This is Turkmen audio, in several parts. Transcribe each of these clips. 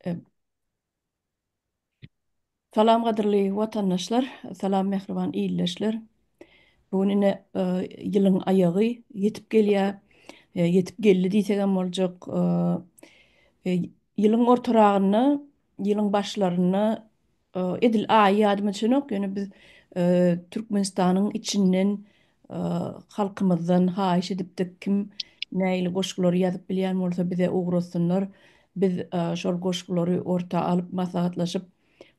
E, Salam gaderly vatandaşlar, salam mehriban iyilleşler. Bugün ine yılın ayağı yetip gelýär. Yetip geldi diýsegem boljak. Yılın ortaragyny, yılın başlaryny edil aý ýadyma düşenok. Yani biz Türkmenistanyň içinden halkymyzdan haýyş edipdik kim näili goşgulary ýazyp bilýän bolsa bize ugrasynlar. Biz şol goşgulary orta alyp maslahatlaşyp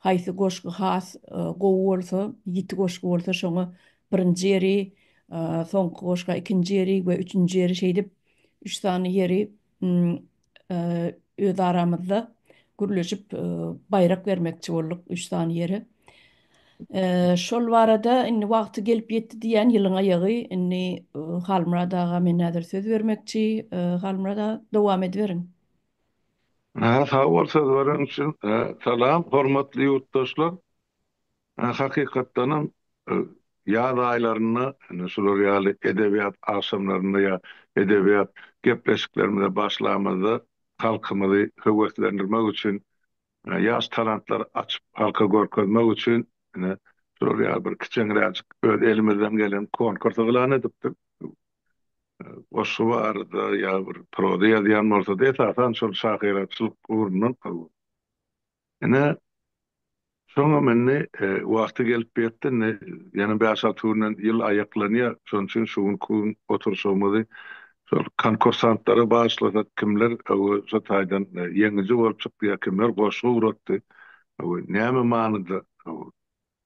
haýsy goşgy has gowy bolsa, ýiti goşgy bolsa şoňa birinji ýeri, soňky goşga ikinji ýeri we üçünji ýeri şeýdip üç sany ýeri öz aramyzda gürleşip bayrak vermekçi bolduk üç sany ýeri. Şol barada inni wagty gelip ýetdi diýen ýylyň aýagy inni Halmurad aga men näder söz bermekçi. Halmurad aga dowam ediverin. Sağ ol sözlerin için. Salam, hormatly yurttaşlar. Hakykatdanam ýaz aýlaryna, şular ýaly edebiýat akşamlaryna ýa edebiýat gepleşiklerimizde başlamazda halkymyzy höwetlendirmek üçin, ýaş talantlar açyp halka görkezmek üçin şular ýaly bir kiçiňräk öz elimizden gelen konkurs eglan edipdik. Oşu barada ýa bir proza ýazýan bolsa da esasan şol şahyratçylyk ugrundan ene şoňa menne wagty gelip ýetdi. Ýani 5-6 turdan ýyl aýaklanýar. Şoň üçin şuň oturşymyzy şol konkursantlary başlasak kimler şu taýdan ýeňiji bolup çykdy, kimler goşgy uratdy. Näme manyda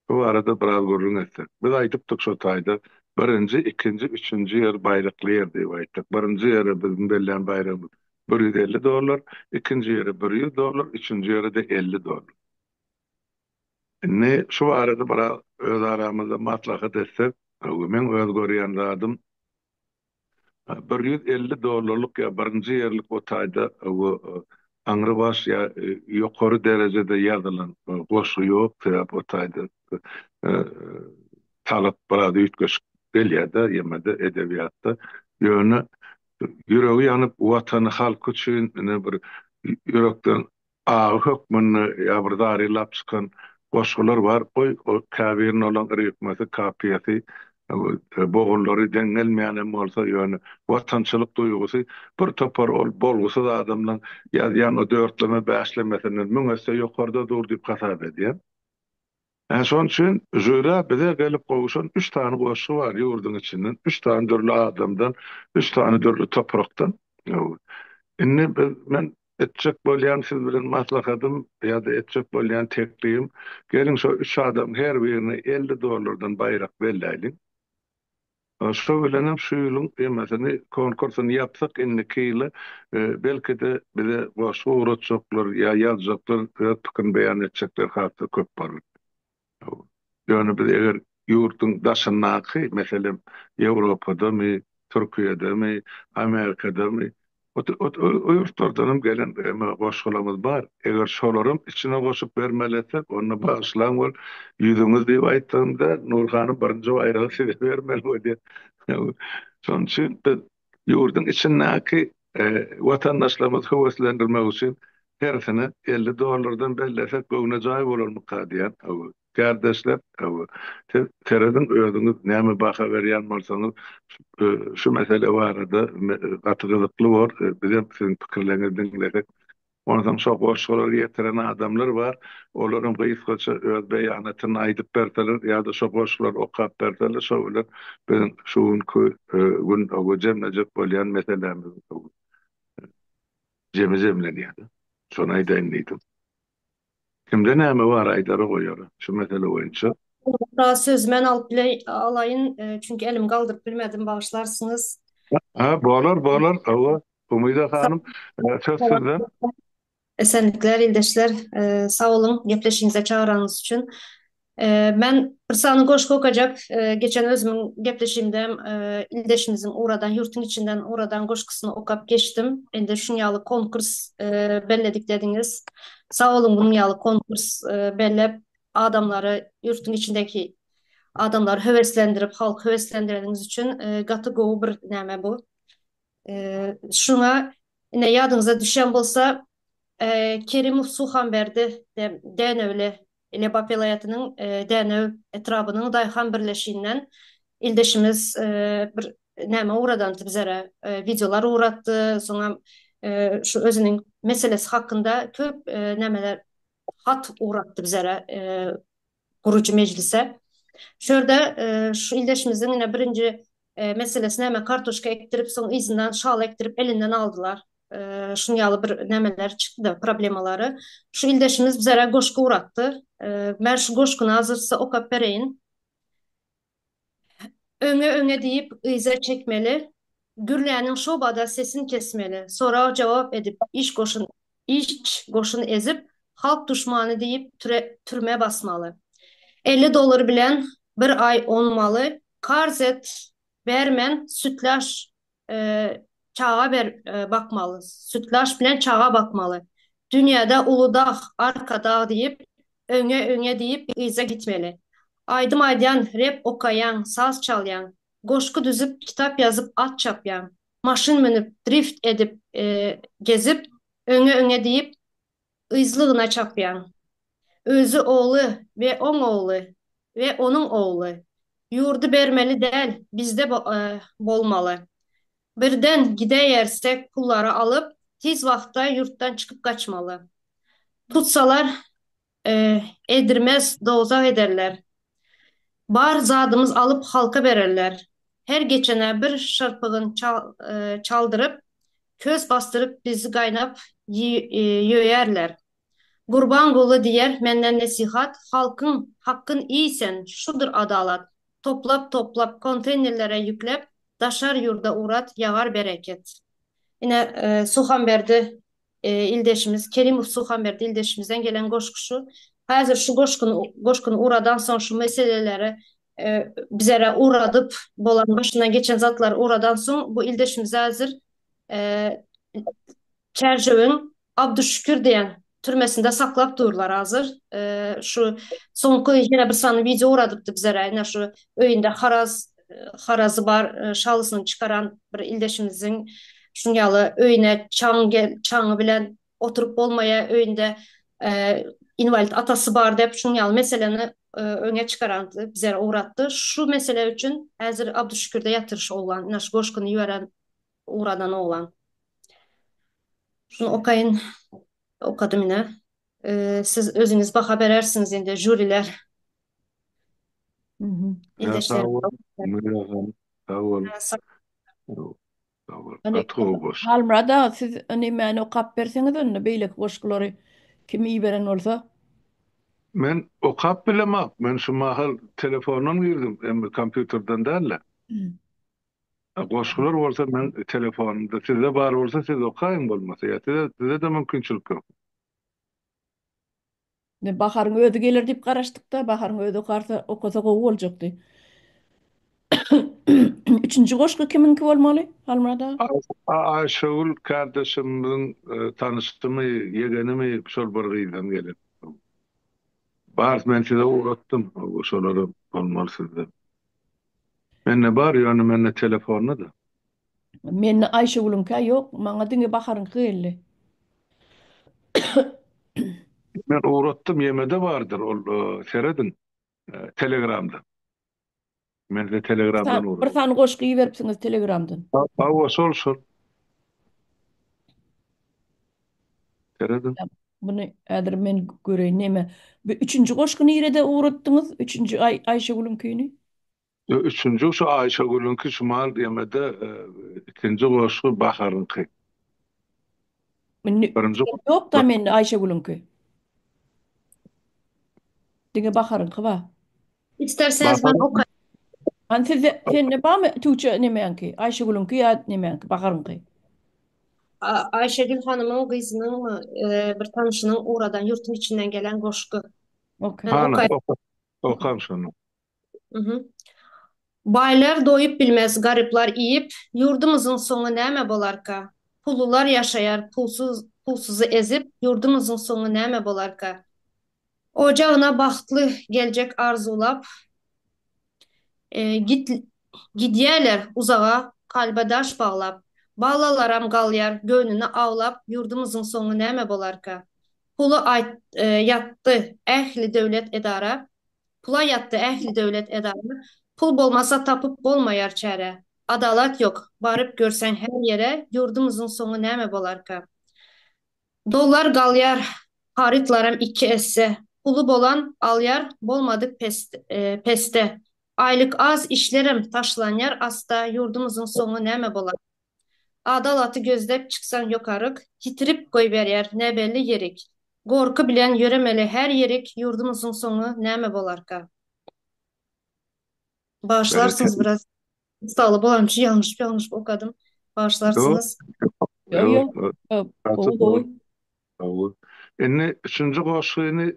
bu arada biraz gurrun etsek. Biz aýdypdyk şu taýda birinji, ikinji, üçünji ýer baýrakly ýer diýip aýtdyk. Birinji ýere bizim bellän baýramyz $150, ikinji ýere $100, üçünji ýere de $50. Şu arada biraz öz aramyzda maslahat etsek, men öz görýän zadym $150 ýa birinji ýerlik o taýda aňrybaş ýa ýokary derejede ýazylan goşgy ýok diýip o taýda talap biraz üýtgeç belýär-de ýemede edebiýatda ýöne ýüregi ýanyp watany halky üçin bir ýürekden agy hökmüni ýa bir darylap çykan goşgular bar. O käbirin olan ýykmasy kapiýasy boğulları dengelmeýän bolsa ýöne watançylyk duýgusy bir topar bolgusa da adamdan ýa-ýa o dörtleme, beşlemesini müňese ýokarda dur diýip hasap edýär. Şoň üçin jüri bize gelip gowuşan 3 tane goşgy bar ýurdun içinden, 3 tane dörli adamdan, 3 tane dörli toprakdan. Men etjek bolýan siz bilen maslahatym ýa-da etjek bolýan teklifim, gelin şu 3 adam her birine $50 baýrak belläýin. Şu bilenem şu ýylyň emesini konkursyny ýapsak innikiyle belki de bize goşgy uratjaklar ýa ýazjaklar pikir beýan etjekler hatda köp bar. Ýöne biz eger ýurtun daşyndaky, meselem Ýewropadamy, Türkiýedemi, Amerikadamy o ýurtlardanam gelen goşgularymyz bar. Eger şolarym içine goşup bermelesek, onu bağışlan bol, ýüzüňiz diýip aýtdymda Nurhanyň birinji baýragy size bermeli boldy. Şoň üçin ýurdun içindäki watandaşlarymyzy höweslendirmek üçin her sene $50 bellesek göwne jaý bolar mukadiýan. Kardeşler, teredin özüňiz näme baha berýän bolsaňyz şu mesele barada gatygylykly bor. Bizim sizin pikirlerinizi dinledik. Ondan çok goşgular getiren adamlar var. Olaryň gysgaça öz beýanatyny aýdyp berseler ýa-da şu goşgular okap berseler, şolar bizim şuňky gün o jemlejek bolýan meselemiz jemlenýär. Şonu aýdaýyn diýdim. Kimde näme bar aýdary goýar şu mesele boýunça? Daha söz men alıp alayın çünkü elim kaldırıp bilmedim bağışlarsınız. Bolar. Umida Hanım, söz sizden. Esenlikler, ildeşler, sağ olun gepleşinize çağıranız için. Ben Rısanı Goşku okacak. Geçen özümün gepleşimde ildeşinizin uğradan, yurtun içinden uğradan goşkusunu okap geçtim. Ende şunyalı konkurs belledik dediniz. Sağ olun bunun yalı konkurs bellep adamları, yurtun içindeki adamları heveslendirip, halk heveslendirdiğiniz için gatı goğu bir näme bu. Şuna yine yadınıza düşen bolsa Kerim Suhanberdi denövle Lebap vilayatynyň denöv etrabının daýhan birleşiginden ildeşimiz bir näme uradandy bizlere videolar uratdy. Soňa şu özüniň meselesi hakynda köp nämeler hat uratdy bizlere gurucu meclise. Şurada şu ildeşimizin yine birinci meselesi näme kartoşka ektirip soň izinden şal ektirip elinden aldılar. Şunu yalı bir nemeler çıktı da problemaları. Şu ildeşimiz bizlere goşku uğrattı. Ben şu goşkunu hazırsa okap bereyin. Öňe öňe deyip ıza çekmeli. Gürleýäniň şobada sesini kesmeli. Sonra cevap edip iş goşun ezip halk düşmanı deyip türme basmalı. 50 dolar bilen bir ay onmalı. Karz et, bermen, sütlaş çağa bakmalı. Sütlaş bilen çağa bakmalı. Dünyada uludağ, arkadağ deyip, öňe öňe deyip iza gitmeli. Aydım aydan rap okayan, saz çalyan, goşku düzüp kitap yazıp at çapyan, maşın minip drift edip gezip, öňe öňe deyip ızlığına çapyan. Özü oğlu ve on oğlu ve onun oğlu. Yurdu bermeli del, bizde bolmalı. Birden gideyersek pulları alıp, tiz vakta yurttan çıkıp kaçmalı. Tutsalar edirmez, dozak ederler. Bar zadımız alıp halka bererler. Her geçene bir şarpıgın çaldırıp, köz bastırıp bizi gaynap yöyerler. Gurban golu diyer menden nesihat, halkın hakkın iyisen şudur adalat. Toplap toplap konteynerlere yüklep, daşar yurda uğrat, yağar bereket. Yine Suhanberdi ildeşimiz, Kerimov Suhanberdi ildeşimizden gelen goşkuşu. Hazır şu goşkunu uğradan son şu meseleleri bizlere uğradıp, bolan başından geçen zatlar uğradan son bu ildeşimiz hazır e, Çerjövün Abdüşşükür diyen türmesinde saklap dururlar hazır. Şu sonku yine bir sanı video uğradıptı bizlere. Yine şu öyünde harazı bar şalısını çıkaran bir ildeşimizin şunyalı öyüne çağı bilen oturup olmaya öyünde invalid atası bar dep şunyalı meseleni öne çıkarandı, bizlere uğrattı. Şu mesele için hazır Abdüşşükür'de yatırış olan, naş goşkunu yüveren uğradan olan. Şunu okayın, okadım yine. Siz özünüz baka berersiniz indi jüriler, Hı hı. Ya sağ ildeşlerim. ol. Mülayim Hanım, sağ ol. Sağ ol. Hani Atı boş. halmada siz nämäni okap berseňiz önüne beýleki goşgulary kim iyi beren bolsa. Men okap bilemek. Men şu mahal telefondan girdim. Hem kompüterden derler. Goşgular bolsa men telefonumda size bar bolsa siz okayın bolmasa ya size de mümkinçilik yok. Ne baharyň özi gelir diýip garaşdyk-da, baharyň özi okarsa okasa gowy boljakdy. Üçüncü goşgu kiminki bolmaly? Halmada. Ayşegül kardeşimin tanıştımı, yegenimi şol bir gıydan gelir. Bar men size uğrattım. O şolary bolmaly sizde. Menne bar ýöne menne telefonu da. Men Ayşegül'ünki ýok, maňa diňe baharyňky geldi. Men uğrattım yemede vardır ol seredin Telegram'da. Men de Telegram'dan Bir uğrattım. tane goşgy beripsiňiz Telegramdan. Hava sol seredin. Bunu ädir men göreýin näme. Bu üçüncü goşguny ýerde uğratdyňyz, üçüncü Ayşegül'ünkini. Üçüncü şu Ayşegül'ünki şu mal yemede ikinci goşgu Bahar'ınki. Men Birinci ýok da men Ayşegül'ünki. Diňe baharyňky ba. İsterseniz ben Bahar okuyayım. An sen ne bamy Tuğçe nämeňki? Ayşegül'ünki ýa nämeňki baharyňky? Ayşegül Hanım'ın kızının mı bir tanışının uğradan yurtun içinden gelen goşku. Okey. Ben Ana okuyayım. okam şunu. Hı hı. Baylar doyup bilmez, gariplar iyip, yurdumuzun sonu näme bolarka? Pullular yaşayar, pulsuzu ezip, yurdumuzun sonu näme bolarka? Ocağına bahtlı gelecek arzulap, git gidýärler uzağa kalbe daş bağlap. Balalaram galyar göynüne avlap yurdumuzun sonu näme bolarka? Pulu yattı ähli döwlet edara. Pula yattı ähli döwlet edara. Pul bolmasa tapıp bolmayar çare. Adalat yok. Barıp görsen her yere yurdumuzun sonu näme bolarka? Dollar galyar haritlaram iki esse. Pulu bolan alyar bolmadık peste. Aylık az işlerim taşlanyar asta yurdumuzun sonu näme bolar? Adalatı gözlep çıksan yokarık, hitirip koy beryer ne belli yerik. Gorku bilen yöremeli her yerik yurdumuzun sonu näme bolarka? Bereket. Bağışlarsınız biraz. Sağlı bolançı yanlış okudım. Yok, Bağışlarsınız. Yo yo. yok. Gowy Katı gowy. doğru. Doğru. Enne üçüncü goşgyny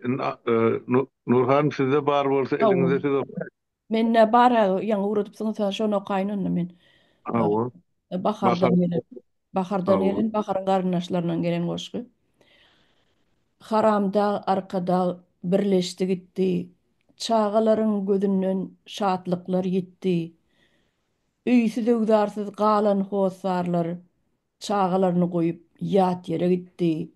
Nurhan size bar bolsa elinize Gowy. size Men bara ýa-ni urudypsyňyz şonu okaýyn men. awa Bahardan bahar gelen. Bahardan awa gelen, baharın garyndaşlarynyň gelen goşgy. Haramda arkada birleşdi gitti. Çağalaryň gözünden şatlyklar gitdi. Üýsüz öwdarsyz galan hosarlar çağalaryny goýup ýat ýere gitdi.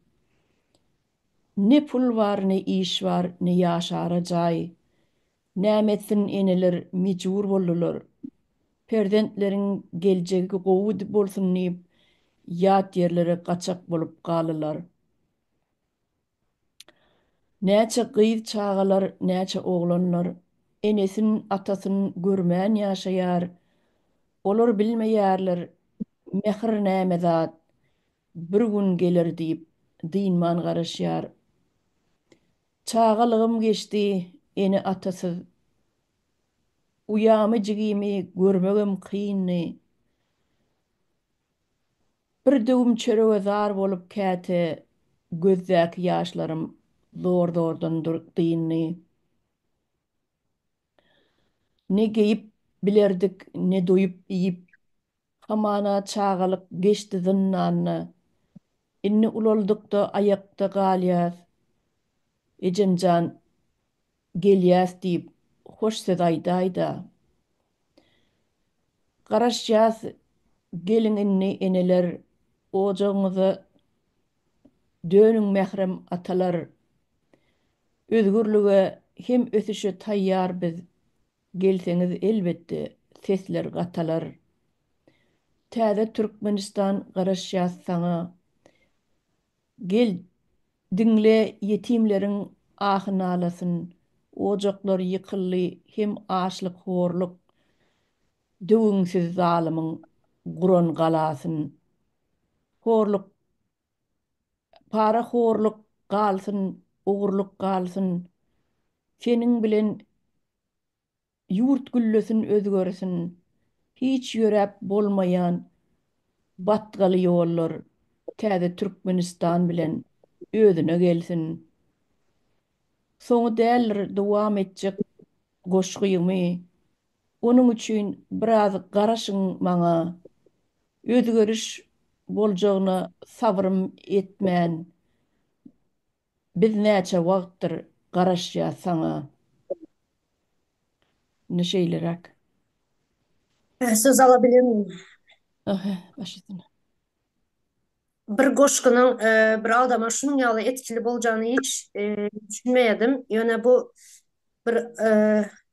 Ne pul var, ne iş var, ne ýaşara jaý. Nämetsin eneler mejbur boldular. Perdentleriň geljegi gowy bolsun diýip ýat ýerlere gaçak bolup galylar. Näçe gyz çağalar, näçe oglanlar enesin atasyny görmän ýaşaýar. Olar bilmeýärler mehr näme zat. Bir gün gelir diýip dynman garaşýar. Çağalygym geçdi, eni atasyz. Uyamy jigimi görmegem kynny. Bir döwüm çörege zar bolup käte gözdäki ýaşlarym zor-zordan dynny. Ne geyip bilerdik, ne doyup iyip. Hamana çağalyk geçdi zyndanna. Inni uloldukda ayakta galýas. Ejemjan gelýäs diýip hoş söz aýdaýda. Garaşýas geliňinni eneler, ojagyňyza dönüň mährem atalar. Özgürlüge hem ösüşe taýýar biz. Gelseňiz elbetde sesler gatalar. Täze Türkmenistan garaşýas saňa. Gel dinle yetimleriň ahyny alasyn. Ojaklar ýykylly hem açlyk horluk. Döwüňsiz zalymyň guran galasyn. Horluk, para horluk galsyn, ugurluk galsyn. Seniň bilen ýurt güllesin özgörsin. Hiç ýörep bolmaýan batgaly ýollar täze Türkmenistan bilen özüne gelsin. Soňu däldir dowam etjek goşgymy. Onuň üçin biraz garaşyň maňa. Özgöriş boljagyna sabrym etmän. Biz näçe wagtdyr garaşýas saňa. Neşeýleräk. Söz alabilir miyim? Başlasın. Bir goşgynyň bir adama şunun ýaly etkili boljagyny hiç düşünmeýärdim. Ýöne bu bir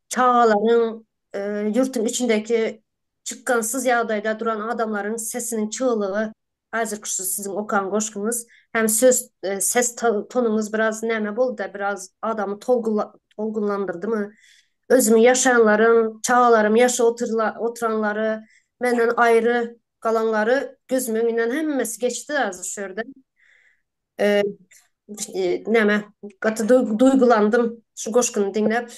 çağalaryň yurtun içindeki çıkkansız ýagdaýda duran adamların sesinin çığlığı hazır şu sizin okan goşgyňyz hem ses tonunuz biraz näme boldy da biraz adamı tolgunlandırdı mı? Özümü yaşayanların, çağalarım, yaşa oturanları, menden ayrı kalanları gözümün önünden hemmesi geçti hazır şöyle. E, Näme gatı duygulandım şu goşgyny dinlep.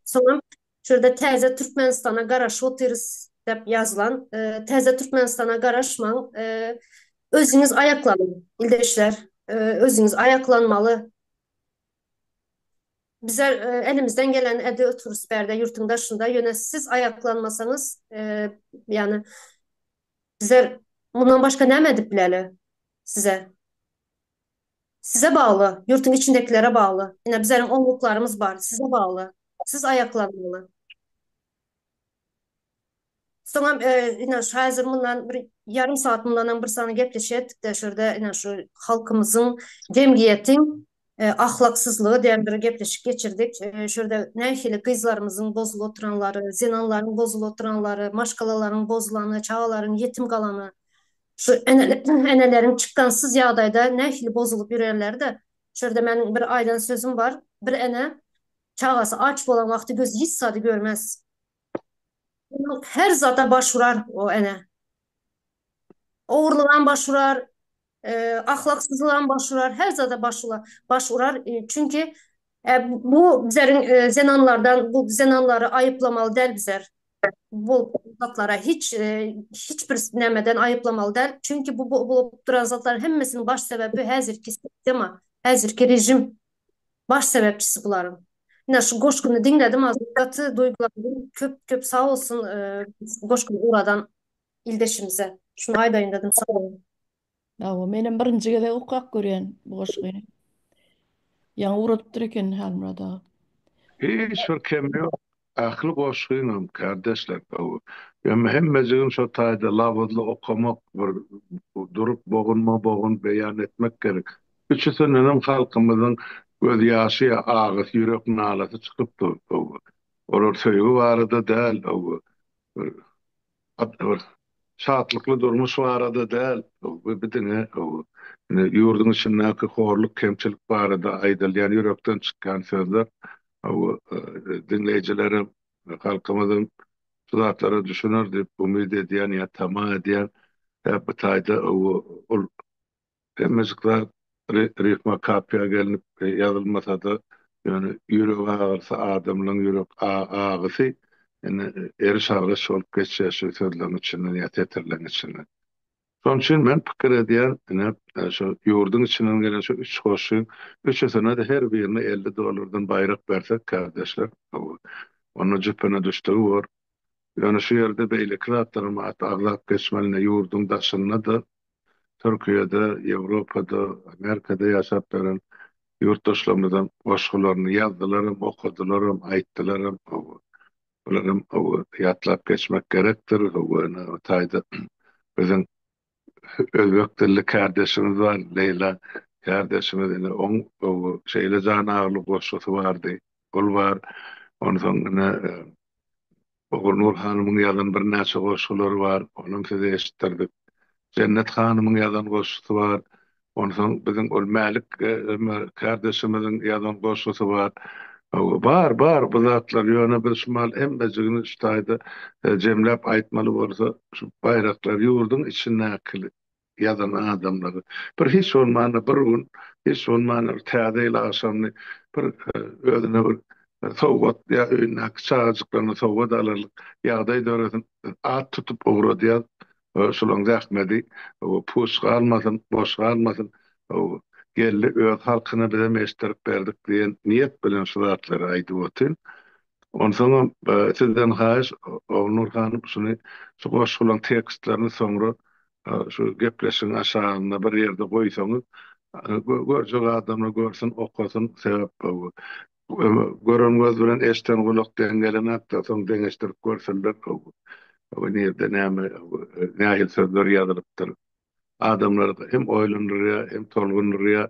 Sonra şurada täze Türkmenistana garaş otyrys dep yazılan täze Türkmenistana garaşmaň özüňiz ayaklanın ildeşler. Özüňiz ayaklanmalı. Bizler elimizden gelen ede oturus berde yurtun daşında ýöne siz ayaklanmasanız yani bizler bundan başka näme edip bileli size? Size bağlı, yurtun içindekilere bağlı. Yine bizlerin onluklarımız var, size bağlı. Siz ayaklanmalı. Sonra yine şu hazır bundan bir yarım saat bundan bir sana gepleşettik de şurada yine şu halkımızın cemiyetin ahlaksızlığı diyen bir gepleşik geçirdik. Şurada nehili kızlarımızın bozulu oturanları, zinanların bozulu oturanları, maşkalaların bozulanı, çağaların yetim kalanı, şu enelerin çıktansız yağdayda nehili bozulup yürürler de şurada benim bir aydan sözüm var. Bir ene çağası aç olan vakti göz hiç sadı görmez. Her zata başvurar o ene. Oğurluğan başvurar, ahlaksızlığa başvurar, her zata başvurar. Çünkü bu bizlerin zenanlardan, bu zenanları ayıplamalı değil bizler. Bu zatlara hiçbir nemeden ayıplamalı değil. Çünkü bu duran zatların hemmesinin baş sebebi hazırki sistema, hazırki rejim baş sebepçisi buların. Yine şu Goşkun'u dinledim az katı duygulandım. Köp köp sağ olsun Goşkun uğradan ildeşimize. Şunu aydayın dedim sağ olun. Awa menem birinji gede ukak görýän bu goşgyny. Ýa uradypdyr eken halmurada. Hiç bir kem yok. Aklı boşluğuyla kardeşler. Yani hemmezin şu tayda lavadlı okumak, durup boğun beyan etmek gerek. Üçüsünün halkımızın göz yaşı ağız, yürek nalası çıkıp dur. Olur töyü vardı değil. Şatlıklı durmuş vardı değil. Bir de ne? Yurdun içindeki horluk, kemçilik barada aydılyan yürekten çıkan sözler. Dinleyicilerim, halkımızın zatları düşünür diye umid ediyen ya tamah ediyen hep bu tayda temizlikler rıhma kapıya gelinip yazılmasa da yani yürek ağırsa adamın yürek ağısı yani eriş ağrısı olup geçiyor şu sözlerin içinden ya tetirlerin içinden. Son için ben pikir ediyen yani şu yurdun içinden gelen şu üç hoşun üçüsüne de her birine $50'dan bayrak versek kardeşler. Onun cübbene düştüğü var. Yani şu yerde beylikli atlarıma ağlak geçmeline yurdun daşınına da Türkiye'de, Avrupa'da, Amerika'da yaşap veren yurttaşlarımızdan başkalarını yazdılarım, okudularım, ayttılarım. Bunlarım yatlap geçmek gerektir. O tayda bizim Özbek dilli kardeşimiz var, Leyla kardeşimiz. Yani o şeyle can ağırlı koşusu vardı. Ol var. Ondan sonra Ogur Nur Hanım'ın yazan bir näçe goşguları var. Onun size eşittirdik. Cennet Hanım'ın yazan goşgusu var. Ondan bizim ol Malik kardeşimizin yazan goşgusu var. Bar bu zatlar ýöne bir şumal emmejigini üstayda jemläp aýtmaly bolsa şu bayraklar ýurdun içinde yazan adamları. Bir hiç olmaýan bir gün, hiç olmaýan täze aşamny bir özüne bir sowgat ya öňüne çağajyklaryny sowgat alarlyk ýagdaý döresin at tutup uğrady ýa şolaň zähmedi o puş galmasyn, boş galmasyn o geldi öz halkyna bize meşterip berdik diýen niýet bilen şu zatlary aýdyp otyn. Ondan soň sizden haýyş Nur Hanym şunu şu goşgulan tekstlerini soňra şu gepleşiň aşagyna bir ýerde goýsaňyz görjek adamlar görsün, okasyn sebäp bu. Gören göz bilen eşten gulak dengelen hakda soň deňeşdirip görseler o nerede nähil sözler ýazylypdyr. Adamlar hem oýlanýar hem tolgunýar.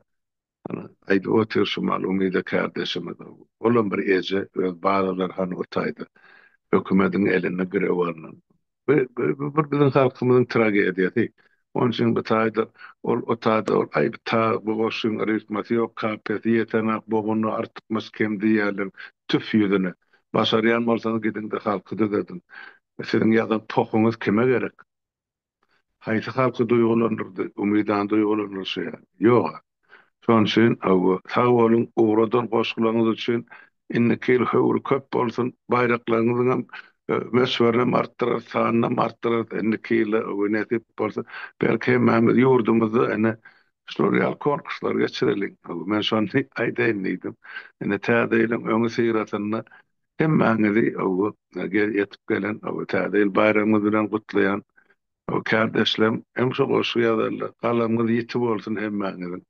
Aýdy otyr şu malumyda kardeşimiz. Olan bir eje öz bağlar han otaydı. Hökümetin eline girewarlan. Bir bizim halkymyzyň tragediýasy. Onun için bu tayda o tayda ay ta bu goşun aritmasi yok kapeti yetenek boğunu artmaz kim diýerler tüf ýüzüne. Başarýan bolsaňyz gidin de halky dedin. Senin ýadan tohuňyz kime gerek? Haýsy halky duýgulandyrdy, umydan duýgulandyrsy. Ýok. Şon üçin sag bolun, uğradan goşgularyňyz üçin innekil höwür köp bolsun, bayraklaryňyzy hem meşwerini artdyrar, sanyny artdyrar, innekil näsip bolsa, belki hem ýurdumyzda ene şol korkuslar geçirelim. Men şonu aýdaýyn diýdim. Ene täzeýilen öňü syratyny hemmäňizi ýetip gelen täzeýil bayramymyz bilen gutlaýan kardeşlerim hem şu goşgy ýazarlar. Galamyz ýetip bolsun hemmäňizi.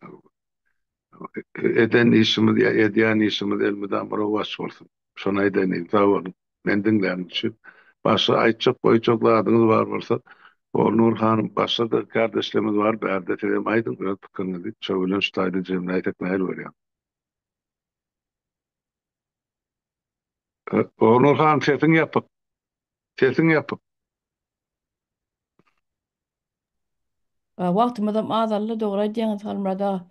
Eden işimiz ya ediyen işimiz elmeden bir ovaç olsun. Şuna edenim, sağ olun. Ben dinlerim için. Başka aytjak goýjak adınız bar bolsa, o Nurhan başga da kardeşlerimiz var. Bärde telem aýdym, öz pikirinizi şo bilen şu taýda jemle aýtak näil berýär. O Nurhan sesiň ýapyp, sesiň ýapyp. Wagtymyzam azally dogry diýeniz halmada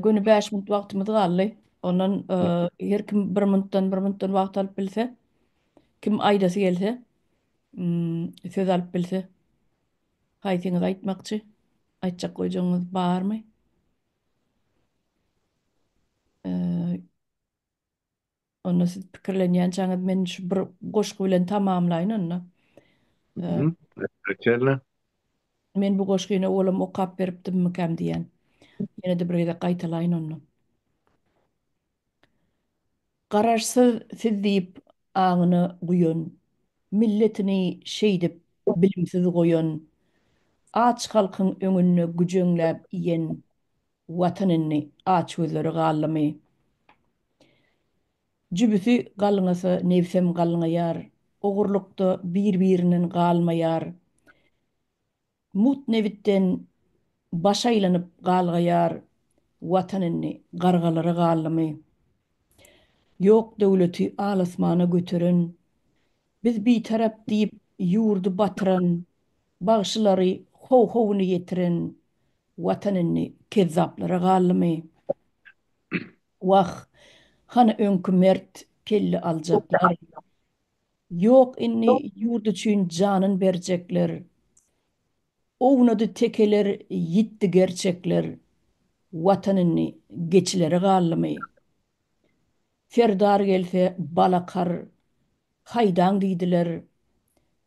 günü 5 minut wagtymyz galdy. Ondan her kim 1 minutdan wagt alyp bilse, kim aýdasy gelse, söz alyp bilse, haýsyňyz aýtmakçy, aýtjak goýjagyňyz barmy? Onda siz pikirlenýänçäňiz men şu bir goşgy bilen tamamlaýyn onda. Ekelle. Men bu goşgyny oğlum okap beripdimmikäm diýen. Ýene de bir gede gaýtalaýyn onu. Garaşsyz siz diýip aňyny guýan, milletini şeýdip bilimsiz goýan, aç halkyň öňünde güjeňläp iýen watanyny aç gözleri gallamy. Jübüsi galňasy nefsem galňaýar, ogurlukda bir-biriniň galmaýar. Mut nebitten başa aýlanyp galgaýar, watanyny gargalary gallamy. Ýok döwleti alasmana götüren, biz bitarap diýip ýurdu batyran, bagşylary how-howny ýetiren, watanyny kezzaplara gallamy. Wah, hana öňkü mert kelli aljaklar. Ýok inni ýurdu üçin janyn berjekler. Ownadı tekeler yitti gerçekler. Watanyny geçileri gallamy. Ferdar gelse balakar, haýdan diýdiler.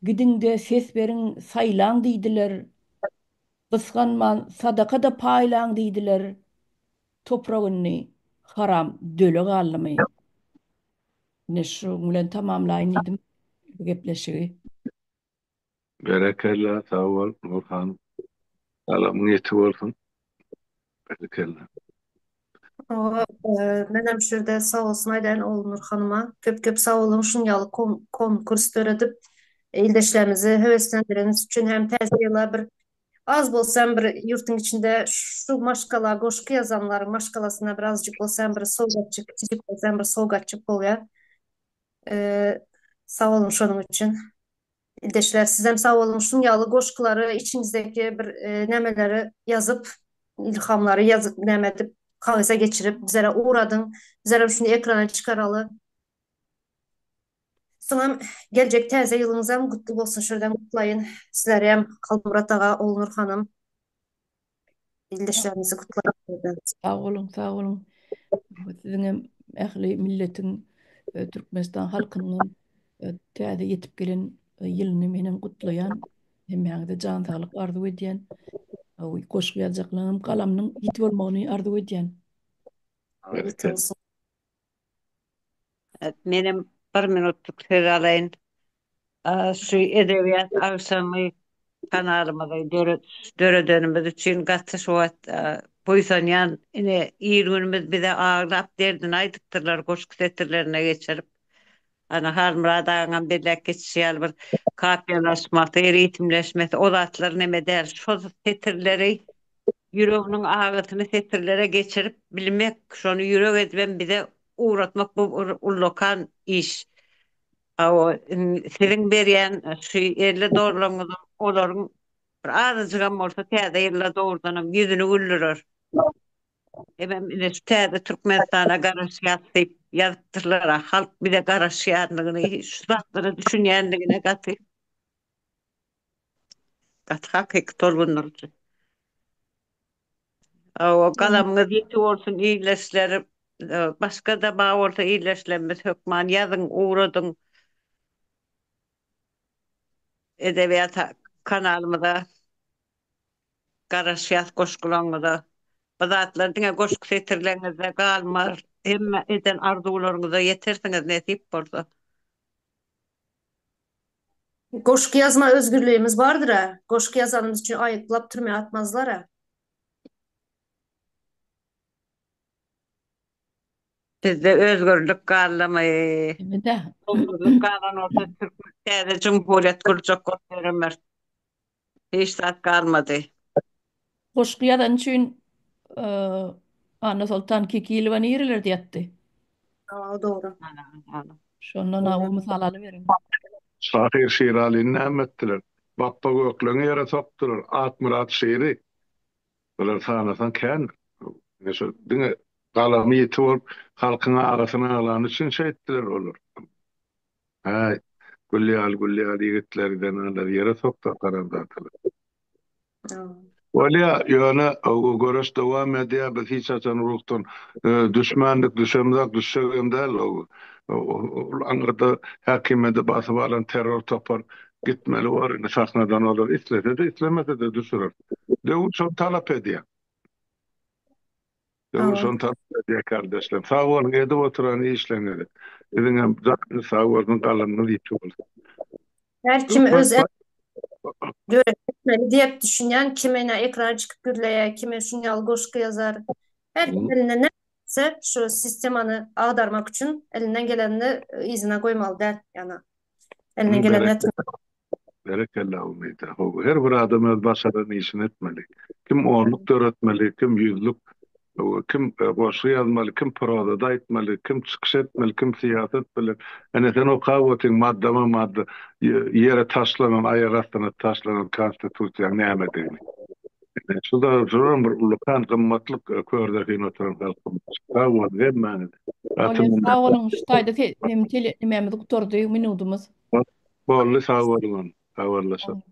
Gidinde ses berin saýlan diýdiler. Gysganman sadaka da paýlan diýdiler. Topragyny haram döle gallamy. Ne şu bilen tamamlaýyn diýdim bu gepleşigi. Berekella, sağ ol Nurhan. Salamyň ýeti bolsun. Berekella. Menem şurada sağ olsun Aydan oğlu Nurhan'ıma. Köp köp sağ olun şunyalı konkurs töredip ildeşlerimizi heveslendireniz için hem tezgahla bir az bolsam bir yurtun içinde şu maşkala goşku yazanların maşkalasına birazcık bolsam bir soğgatçık, küçük bolsam bir soğgatçık oluyor. Sağ olun şunun için. İldeşler sizem sağ olun şunyalı goşkuları içinizdeki bir nemeleri yazıp ilhamları yazıp nemedip kağıza geçirip bizlere uğradın. Bizlere şunu ekrana çıkaralı. Sana gelecek teze yılınız hem kutlu olsun. Şuradan kutlayın. Sizlere hem Kalmurat Ağa, Olnur Hanım, ildeşlerinizi kutlayın. Sağ olun, sağ olun. Siziňem ähli milletin, Türkmenistan halkynyň täze ýetip gelen ýylyny menen gutlaýan, hem ýa-da jan saglyk arzu edýän, goşgy ýazaklaryň galamyň ýitip bolmagyny arzu edýän. Menem 1 minutluk söz alayın. Şu edebiyat akşamı kanalımda döredönümüz için gatışyp boýsanýan ine ýerimiz bize ağlap derdini aýdypdyrlar goşky setirlerine geçirip. Ana Harmurad ağam belläk geçýär bir kapiýalaşmak, eğitimleşmesi, o zatlar neme der. Şo setirleri yüreğinin ağıtını setirlere geçirip bilmek, şonu yürek edben bize uğratmak bu ullokan iş. O sizin berýän şu erle doğrulaňyz olaryň bir azajygam bolsa täze erle doğrudanam ýüzüni güldürür. Hem ine şu täze Türkmenistana garaşýar ýazypdyrlar, halk bize garaşýarlygyny, şu zatlary düşünýändigine gaty hakyky tolgunurdy. O galamyňyz ýeti bolsun, iýleşler, başga da ba bolsa iýleşlenmez hökman ýazyň, uğradyň. Edebiyat kanalımda garaşýat goşgulaňyza bazatlar diňe goşky setirleňizde galmar hemme eden arzularyňyza ýetersiňiz nesip bolsa. Goşku yazma özgürlüğümüz vardır ha. Goşku yazanımız için ayıklap türmeye atmazlar ha. Bizde özgürlük garlamay. Evet de. Özgürlük garlan olsa Türkiye'de Cumhuriyet kuracak gösterilmer. Hiç zat kalmadı. Hoşgıyadan için e, Anna Sultan Kekilvan iriler diyetti. Aa, doğru. Ana, ana. Şondan o misalalı verin. Şahir Şirali'nin nämetdiler. Bappa gökleňe ýere sokdular. At Murat şeýri. Olar sanasan kän. Neşe diňe galamy ýeti bolup halkyň arasyna alan üçin şey etdiler olar. Ha, güllýal ýigitlerden alar ýere sokdu karandatylar. Aa. Olya ýöne o görüş dowam edýär. Biz hiç açan urukdan düşmanlyk düşemzak düşegem o. Angrada hakimede basyp alan terror topar gitmeli var. Sahnadan olur. İslese de islemese de düşürür. Devlet şon talap edýär. Devlet Aa. şon talap edýär kardeşlerim. Sağ olun edip oturan işleňleri. Ediňem zatly sağ olun galanly ýetip. Her kim öz göretmeli diye düşünen kimine ekran çıkıp gürleye, kime şunyal goşku yazar. Her kim eline ne ise şu sistemi ağdarmak için elinden gelenini izine koymalı der. Yani elinden geleni etmeli. Berekellah umeyde. Her bir adam öz başarany işini etmeli. Kim onluk öğretmeli, kim yüzlük, kim boşu yazmalı, kim proda da etmeli, kim çıkış etmeli, kim siyaset bilir. Yani sen o kavvetin madde yere taşlanan, ayak astına taşlanan konstitüsiya näme diýdi. Şu da zorun bir ulukan gymmatlyk kördäkin oturan halkymyz. Kavvet gelmeli. Olya sağ olun. Ştaýda hem doktordy minutumuz. Bolly sağ bolun. Sağ olasın.